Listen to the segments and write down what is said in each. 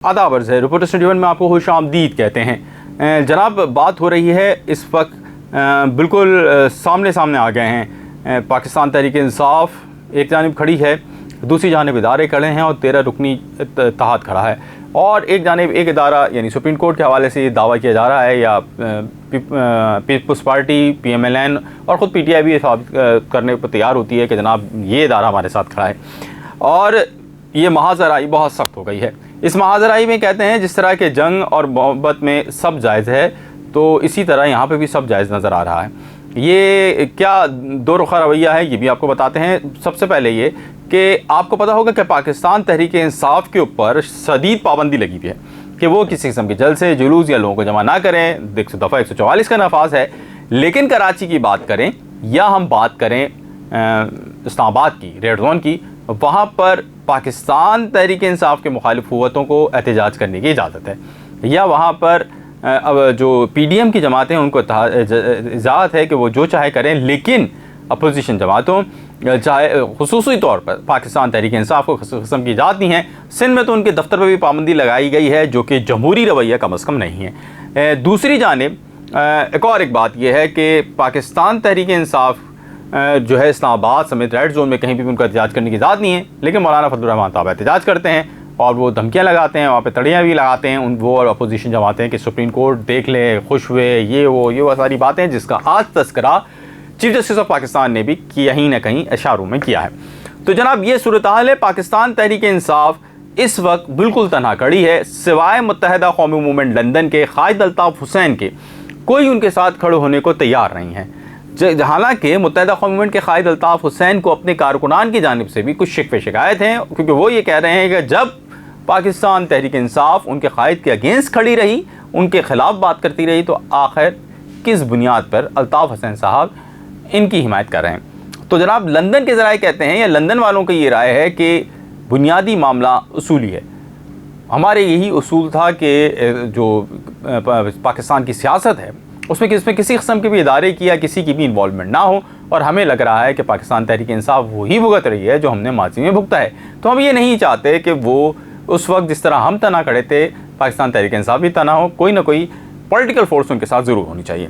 आदाब अर्ज़ है। रिपोर्टर्स 21 में आपको खुशामदीद कहते हैं। जनाब, बात हो रही है इस वक्त बिल्कुल सामने आ गए हैं। पाकिस्तान तहरीक इंसाफ एक जानिब खड़ी है, दूसरी जानिब इदारे खड़े हैं और 13 रुकनी इत्तेहाद खड़ा है। और एक जानिब एक इदारा यानी सुप्रीम कोर्ट के हवाले से ये दावा किया जा रहा है या पीपल्स पार्टी PMLN और ख़ुद PTI भी साबित करने पर तैयार होती है कि जनाब ये इदारा हमारे साथ खड़ा है। और ये महाजराई बहुत सख्त हो गई है। इस महाजराई में कहते हैं जिस तरह के जंग और मोहब्बत में सब जायज़ है, तो इसी तरह यहाँ पे भी सब जायज़ नज़र आ रहा है। ये क्या दो रुखा रवैया है, ये भी आपको बताते हैं। सबसे पहले ये कि आपको पता होगा कि पाकिस्तान तहरीक इंसाफ के ऊपर शदीद पाबंदी लगी हुई है कि वो किसी किस्म के जलसे जुलूस या लोगों को जमा ना करें। दफ़ा 144 का नफाज है। लेकिन कराची की बात करें या हम बात करें इस्लामाबाद की, रेड जोन की, वहाँ पर पाकिस्तान तहरीक इंसाफ के मुखालिफ क़ुव्वतों को एहतजाज करने की इजाज़त है। या वहाँ पर अब जो PDM की जमातें हैं उनको इजाज़त है कि वो जो चाहे करें, लेकिन अपोजिशन जमातों चाहे खुसूसी तौर पर पाकिस्तान तहरीक इंसाफ को किस्म की इजाज़त नहीं है। सिंध में तो उनके दफ्तर पर भी पाबंदी लगाई गई है, जो कि जमहूरी रवैया कम अज़ कम नहीं है। दूसरी जानिब एक बात यह है कि पाकिस्तान तहरीक इंसाफ जो है इस्लामाबाद समेत रेड जोन में कहीं भी उनका एहतजाज करने की इजाज़त नहीं है, लेकिन मौलाना फजल रहमान साहब एहतजाज करते हैं और वो धमकियाँ लगाते हैं, वहाँ पे तड़ियाँ भी लगाते हैं। वो और अपोजिशन जमाते हैं कि सुप्रीम कोर्ट देख ले, खुश हुए, ये वो सारी बातें हैं जिसका आज तस्करा चीफ जस्टिस ऑफ पाकिस्तान ने भी कहीं ना कहीं इशारों में किया है। तो जनाब ये सूरत हाल है। पाकिस्तान तहरीक इंसाफ इस वक्त बिल्कुल तनहा खड़ी है, सिवाय मुत्तहिदा कौमी मूवमेंट लंदन के कायद अल्ताफ़ हुसैन के कोई उनके साथ खड़े होने को तैयार नहीं है। हालांकि मुत्तहिदा कौमी मूवमेंट के कायद अल्ताफ़ हुसैन को अपने कारकुनान की जानिब से भी कुछ शिकवे शिकायत हैं, क्योंकि वो ये कह रहे हैं कि जब पाकिस्तान तहरीक इंसाफ उनके कायद के अगेंस्ट खड़ी रही, उनके ख़िलाफ़ बात करती रही, तो आखिर किस बुनियाद पर अल्ताफ़ हुसैन साहब इनकी हिमायत कर रहे हैं। तो जनाब लंदन के ज़राए कहते हैं या लंदन वालों की ये राय है कि बुनियादी मामला उसूली है। हमारे यही उसूल था कि जो पाकिस्तान की सियासत है उसमें किसी किस्म के भी इदारे की या किसी की भी इन्वॉल्वमेंट ना हो, और हमें लग रहा है कि पाकिस्तान तहरीक इंसाफ वही भुगत रही है जो हमने माजी में भुगता है। तो हम ये नहीं चाहते कि वो उस वक्त जिस तरह हम तना खड़े थे पाकिस्तान तहरीक इंसाफ भी तना हो। कोई ना कोई पॉलिटिकल फोर्स उनके साथ ज़रूर होनी चाहिए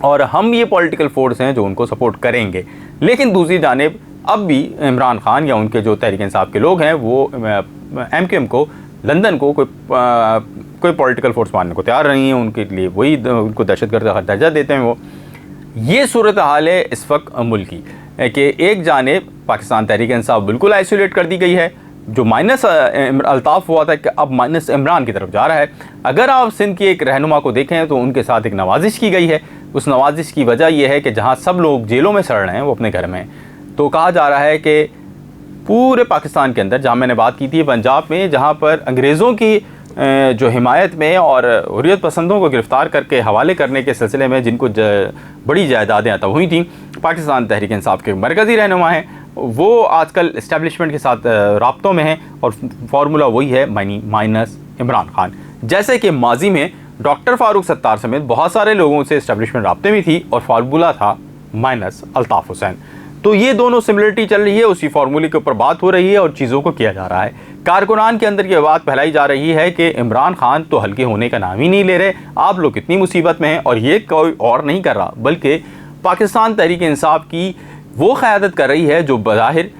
और हम ये पॉलिटिकल फोर्स हैं जो उनको सपोर्ट करेंगे। लेकिन दूसरी जानिब अब भी इमरान खान या उनके जो तहरीक इंसाफ के लोग हैं वो MQM को, लंदन को कोई पॉलिटिकल फोर्स मानने को तैयार नहीं है। उनके लिए वही उनको दहशतगर्द का दर्जा देते हैं। वो ये सूरत हाल है इस वक्त मुल्क की कि एक जानिब पाकिस्तान तहरीक इंसाफ बिल्कुल आइसोलेट कर दी गई है, जो माइनस अल्ताफ़ हुआ था कि अब माइनस इमरान की तरफ जा रहा है। अगर आप सिंध की एक रहनुमा को देखें तो उनके साथ एक नवाजिश की गई है। उस नवाजिश की वजह यह है कि जहाँ सब लोग जेलों में सड़ रहे हैं वो अपने घर में हैं। तो कहा जा रहा है कि पूरे पाकिस्तान के अंदर, जहाँ मैंने बात की थी पंजाब में, जहाँ पर अंग्रेज़ों की जो हिमायत में और हुर्रियत पसंदों को गिरफ़्तार करके हवाले करने के सिलसिले में जिनको बड़ी जायदादें अता हुई थी, पाकिस्तान तहरीक इंसाफ के मरकज़ी रहनुमा हैं, वो आजकल इस्टेब्लिशमेंट के साथ राब्तों में हैं और फार्मूला वही है माइनस इमरान खान। जैसे कि माजी में डॉक्टर फ़ारूक सत्तार समेत बहुत सारे लोगों से इस्टेब्लिशमेंट राब्ते में थी और फार्मूला था माइनस अल्ताफ़ हुसैन। तो ये दोनों सिमिलरिटी चल रही है, उसी फार्मूले के ऊपर बात हो रही है और चीज़ों को किया जा रहा है। कारकुनान के अंदर ये बात फैलाई जा रही है कि इमरान खान तो हल्के होने का नाम ही नहीं ले रहे, आप लोग कितनी मुसीबत में हैं, और ये कोई और नहीं कर रहा बल्कि पाकिस्तान तहरीक इंसाफ की वो क़यादत कर रही है जो बज़ाहिर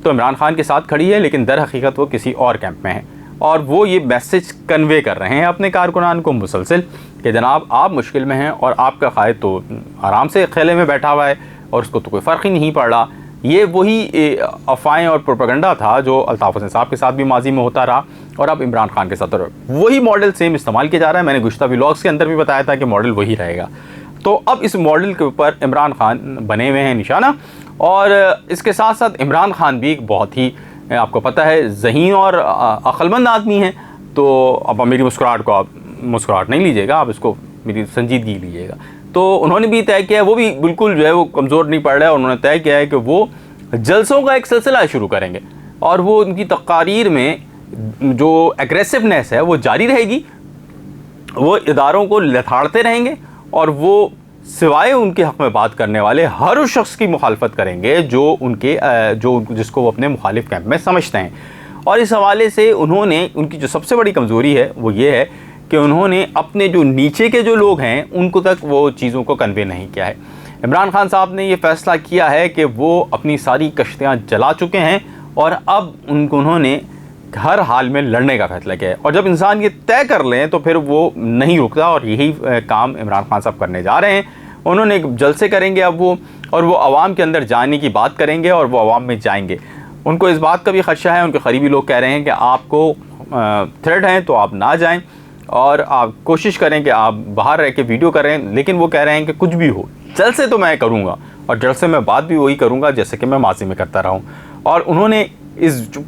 तो इमरान खान के साथ खड़ी है, लेकिन दर हकीकत वो किसी और कैंप में है। और वो ये मैसेज कन्वे कर रहे हैं अपने कारकुनान को मुसलसल कि जनाब आप मुश्किल में हैं और आपका कायद तो आराम से खेले में बैठा हुआ है और उसको तो कोई फ़र्क ही नहीं पड़ रहा। ये वही अफ़वाहें और प्रोपेगेंडा था जो अल्ताफ़ हुसैन साहब के साथ भी माजी में होता रहा और अब इमरान खान के साथ वही मॉडल सेम इस्तेमाल किया जा रहा है। मैंने गुज़श्ता व्लॉग्स के अंदर भी बताया था कि मॉडल वही रहेगा। तो अब इस मॉडल के ऊपर इमरान खान बने हुए हैं निशाना, और इसके साथ साथ इमरान खान भी एक बहुत ही, आपको पता है, ज़हीन और अक्लमंद आदमी हैं। तो अब मेरी मुस्कुराहट को आप मुस्कुराहट नहीं लीजिएगा, आप इसको मेरी संजीदगी लीजिएगा। तो उन्होंने भी तय किया है, वो भी बिल्कुल जो है वो कमज़ोर नहीं पड़ रहा है, और उन्होंने तय किया है कि वो जलसों का एक सिलसिला शुरू करेंगे और वो उनकी तकारीर में जो एग्रेसिवनेस है वो जारी रहेगी। वो इदारों को लथाड़ते रहेंगे और वो सिवाय उनके हक़ में बात करने वाले हर उस शख्स की मुखालफत करेंगे जो जिसको वो अपने मुखालिफ कैंप में समझते हैं। और इस हवाले से उन्होंने, उनकी जो सबसे बड़ी कमज़ोरी है वो ये है कि उन्होंने अपने जो नीचे के जो लोग हैं उनको तक वो चीज़ों को कन्वे नहीं किया है। इमरान खान साहब ने ये फ़ैसला किया है कि वो अपनी सारी कश्तियाँ जला चुके हैं और अब उन्होंने हर हाल में लड़ने का फैसला किया है। और जब इंसान ये तय कर लें तो फिर वो नहीं रुकता, और यही काम इमरान खान साहब करने जा रहे हैं। उन्होंने जलसे करेंगे अब वो, और वो आवाम के अंदर जाने की बात करेंगे और वो आवाम में जाएंगे। उनको इस बात का भी ख़दशा है, उनके करीबी लोग कह रहे हैं कि आपको थ्रेट हैं तो आप ना जाएं और आप कोशिश करें कि आप बाहर रह के वीडियो करें, लेकिन वो कह रहे हैं कि कुछ भी हो जलसे तो मैं करूँगा, और जलसे में बात भी वही करूँगा जैसे कि मैं माजी में करता रहा हूँ। और उन्होंने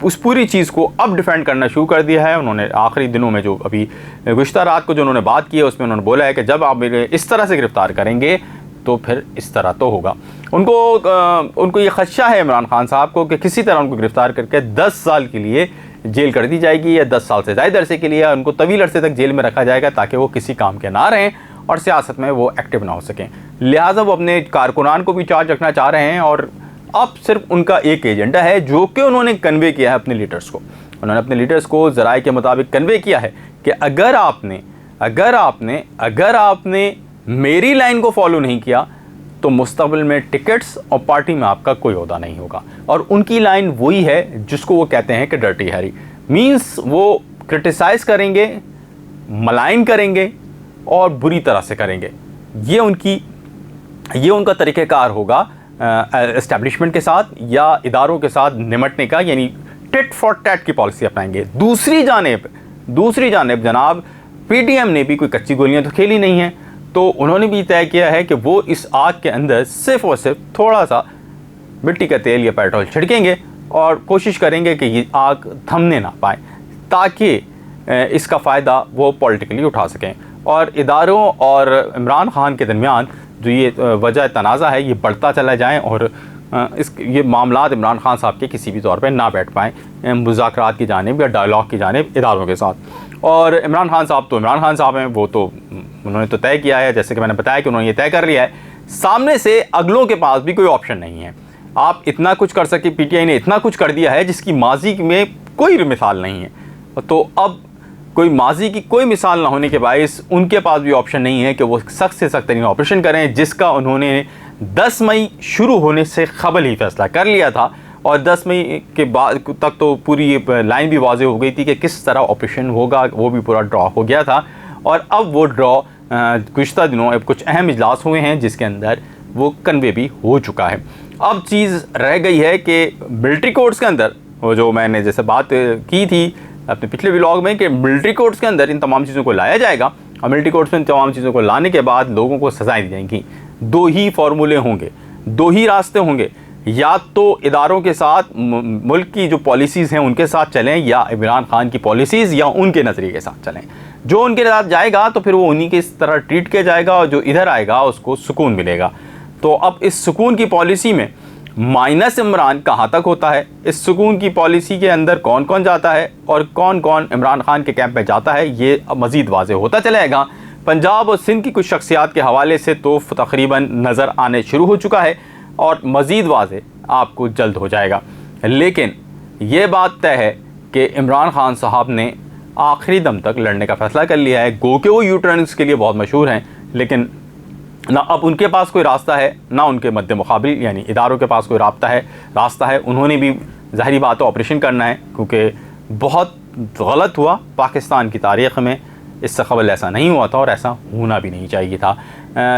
उस पूरी चीज़ को अब डिफेंड करना शुरू कर दिया है। उन्होंने आखिरी दिनों में जो अभी गुज़िश्ता रात को जो उन्होंने बात की है उसमें उन्होंने बोला है कि जब आप मेरे इस तरह से गिरफ़्तार करेंगे तो फिर इस तरह तो होगा। उनको ये ख़दशा है इमरान खान साहब को कि किसी तरह उनको गिरफ़्तार करके 10 साल के लिए जेल कर दी जाएगी, या 10 साल से ज़्यादा अरसे के लिए उनको तवील अरसे तक जेल में रखा जाएगा ताकि वो किसी काम के ना रहें और सियासत में वो एक्टिव ना हो सकें। लिहाजा वो अपने कारकुनान को भी चार्ज रखना चाह रहे हैं, और अब सिर्फ उनका एक एजेंडा है जो कि उन्होंने कन्वे किया है अपने लीडर्स को। उन्होंने अपने लीडर्स को ज़राए के मुताबिक कन्वे किया है कि अगर आपने मेरी लाइन को फॉलो नहीं किया तो मुस्तक़बिल में टिकट्स और पार्टी में आपका कोई ओहदा नहीं होगा। और उनकी लाइन वही है जिसको वो कहते हैं कि डर्टी हैरी, मीन्स वो क्रिटिसाइज़ करेंगे, मलाइन करेंगे और बुरी तरह से करेंगे। ये उनका तरीक़ेकार होगा एस्टैब्लिशमेंट के साथ या इदारों के साथ निमटने का, यानी टिट फॉर टैट की पॉलिसी अपनाएंगे। दूसरी जानिब जनाब पीटीएम ने भी कोई कच्ची गोलियां तो खेली नहीं हैं, तो उन्होंने भी तय किया है कि वो इस आग के अंदर सिर्फ और सिर्फ थोड़ा सा मिट्टी का तेल या पेट्रोल छिड़केंगे और कोशिश करेंगे कि ये आग थमने ना पाए, ताकि इसका फ़ायदा वो पॉलिटिकली उठा सकें। और इदारों और इमरान खान के दरमियान जो ये वजह तनाज़ा है ये बढ़ता चला जाए और ये मामलात इमरान खान साहब के किसी भी तौर पे ना बैठ पाएँ मुज़ाकरात की जानिब या डायलॉग की जानिब इदारों के साथ। और इमरान खान साहब हैं, वो तो उन्होंने तो तय किया है, जैसे कि मैंने बताया कि उन्होंने ये तय कर लिया है। सामने से अगलों के पास भी कोई ऑप्शन नहीं है। आप इतना कुछ कर सके, पीटीआई ने इतना कुछ कर दिया है जिसकी माजी में कोई मिसाल नहीं है, तो अब कोई माजी की कोई मिसाल ना होने के बायस उनके पास भी ऑप्शन नहीं है कि वो सख्त से सख्त तरीन ऑपरेशन करें, जिसका उन्होंने 10 मई शुरू होने से कबल ही फैसला कर लिया था। और 10 मई के बाद तक तो पूरी लाइन भी वाज़ेह हो गई थी कि किस तरह ऑपरेशन होगा, वो भी पूरा ड्रॉ हो गया था। और अब वो ड्रॉ गुज़िश्ता दिनों अब कुछ अहम इजलास हुए हैं जिसके अंदर वो कन्वे भी हो चुका है। अब चीज़ रह गई है कि मिलिट्री कोर्ट्स के अंदर, वो जो मैंने जैसे बात की थी अपने पिछले व्लॉग में कि मिलिट्री कोर्ट्स के अंदर इन तमाम चीज़ों को लाया जाएगा, और मिलिट्री कोर्ट्स में इन तमाम चीज़ों को लाने के बाद लोगों को सज़ाएं दी जाएंगी। 2 ही फार्मूले होंगे, 2 ही रास्ते होंगे, या तो इदारों के साथ मुल्क की जो पॉलिसीज़ हैं उनके साथ चलें, या इमरान खान की पॉलिसीज़ या उनके नज़रिए के साथ चलें। जो उनके साथ जाएगा तो फिर वो उन्हीं के इस तरह ट्रीट किया जाएगा, और जो इधर आएगा उसको सुकून मिलेगा। तो अब इस सुकून की पॉलिसी में माइनस इमरान कहाँ तक होता है, इस सुकून की पॉलिसी के अंदर कौन कौन जाता है और कौन कौन इमरान खान के कैंप में जाता है, ये मज़ीद वाज़ेह होता चलेगा। पंजाब और सिंध की कुछ शख्सियात के हवाले से तो तकरीबन नज़र आने शुरू हो चुका है, और मज़ीद वाज़ेह आपको जल्द हो जाएगा। लेकिन ये बात तय है कि इमरान खान साहब ने आखिरी दम तक लड़ने का फ़ैसला कर लिया है। गो के वो यू टर्न्स के लिए बहुत मशहूर हैं, लेकिन ना अब उनके पास कोई रास्ता है, ना उनके मद्दे मुकाबिल यानी इदारों के पास कोई रास्ता है। उन्होंने भी ज़ाहिरी बात है ऑपरेशन करना है, क्योंकि बहुत गलत हुआ पाकिस्तान की तारीख़ में, इससे कबल ऐसा नहीं हुआ था और ऐसा होना भी नहीं चाहिए था।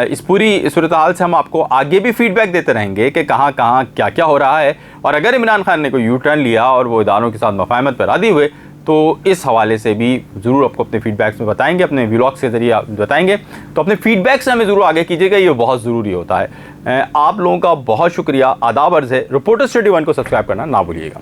इस पूरी सूरत हाल से हम आपको आगे भी फ़ीडबैक देते रहेंगे कि कहाँ कहाँ क्या क्या हो रहा है, और अगर इमरान खान ने कोई यू टर्न लिया और वो इदारों के साथ मफाहमत पर राज़ी हुए तो इस हवाले से भी ज़रूर आपको अपने फ़ीडबैक्स में बताएंगे, अपने व्लॉग्स के ज़रिए बताएंगे। तो अपने फ़ीडबैक्स हमें ज़रूर आगे कीजिएगा, ये बहुत ज़रूरी होता है। आप लोगों का बहुत शुक्रिया, आदाब अर्ज़ है। रिपोर्टर स्टडी 1 को सब्सक्राइब करना ना भूलिएगा।